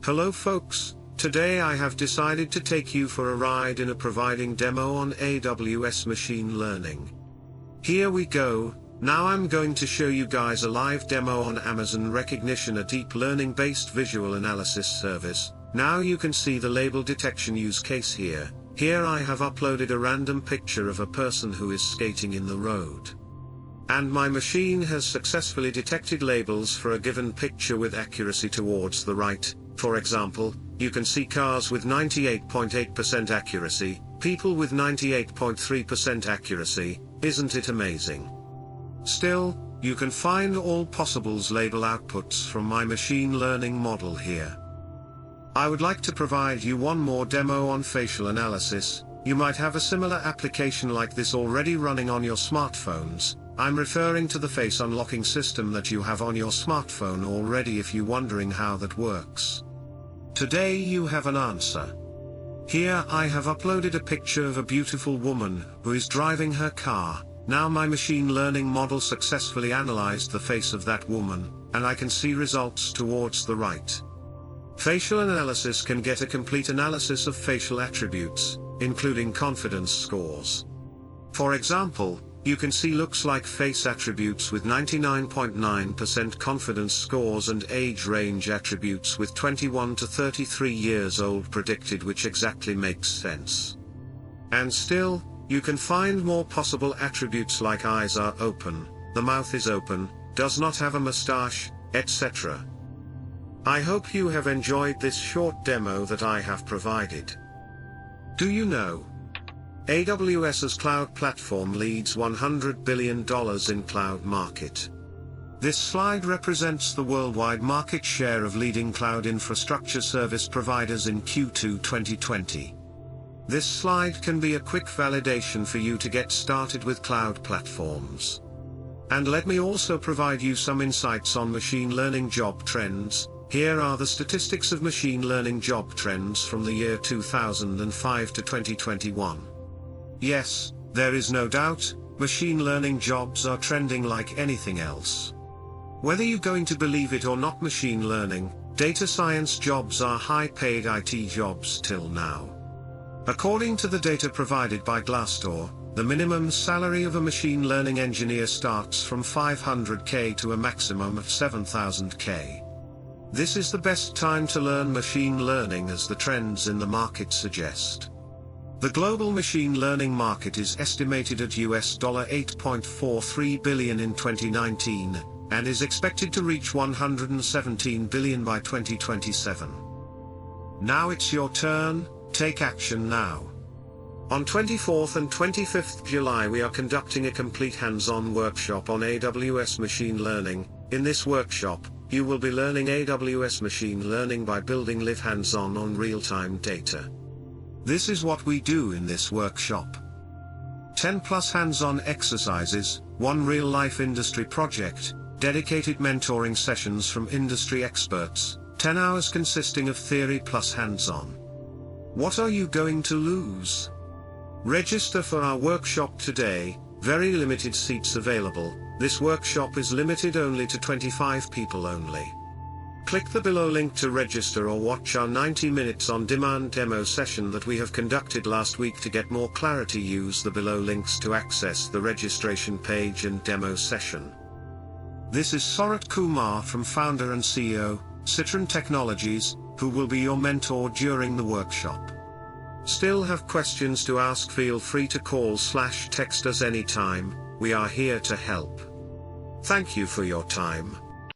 Hello folks, today I have decided to take you for a ride in a providing demo on AWS Machine Learning. Here we go. Now I'm going to show you guys a live demo on Amazon Rekognition, a deep learning based visual analysis service. Now you can see the label detection use case here. Here I have uploaded a random picture of a person who is skating in the road. And my machine has successfully detected labels for a given picture with accuracy towards the right. For example, you can see cars with 98.8% accuracy, people with 98.3% accuracy. Isn't it amazing? Still, you can find all possibles label outputs from my machine learning model here. I would like to provide you one more demo on facial analysis. You might have a similar application like this already running on your smartphones. I'm referring to the face unlocking system that you have on your smartphone already if you're wondering how that works. Today you have an answer. Here I have uploaded a picture of a beautiful woman who is driving her car. Now my machine learning model successfully analyzed the face of that woman, and I can see results towards the right. Facial analysis can get a complete analysis of facial attributes, including confidence scores. For example, you can see looks like face attributes with 99.9% confidence scores and age range attributes with 21 to 33 years old predicted, which exactly makes sense. And still, you can find more possible attributes like eyes are open, the mouth is open, does not have a mustache, etc. I hope you have enjoyed this short demo that I have provided. Do you know? AWS's cloud platform leads $100 billion in cloud market. This slide represents the worldwide market share of leading cloud infrastructure service providers in Q2 2020. This slide can be a quick validation for you to get started with cloud platforms. And let me also provide you some insights on machine learning job trends. Here are the statistics of machine learning job trends from the year 2005 to 2021. Yes, there is no doubt, machine learning jobs are trending like anything else. Whether you're going to believe it or not, machine learning, data science jobs are high-paid IT jobs till now. According to the data provided by Glassdoor, the minimum salary of a machine learning engineer starts from $500K to a maximum of $7,000K. This is the best time to learn machine learning, as the trends in the market suggest. The global machine learning market is estimated at $8.43 billion in 2019, and is expected to reach $117 billion by 2027. Now it's your turn, take action now. On 24th and 25th July we are conducting a complete hands-on workshop on AWS Machine Learning. In this workshop, you will be learning AWS Machine Learning by building live hands-on on real-time data. This is what we do in this workshop. 10 plus hands-on exercises, 1 real-life industry project, dedicated mentoring sessions from industry experts, 10 hours consisting of theory plus hands-on. What are you going to lose? Register for our workshop today. Very limited seats available. This workshop is limited only to 25 people only. Click the below link to register or watch our 90 minutes on-demand demo session that we have conducted last week. To get more clarity, use the below links to access the registration page and demo session. This is Sarat Kumar from founder and CEO, Psitron Technologies, who will be your mentor during the workshop. Still have questions to ask? Feel free to call/text us anytime. We are here to help. Thank you for your time.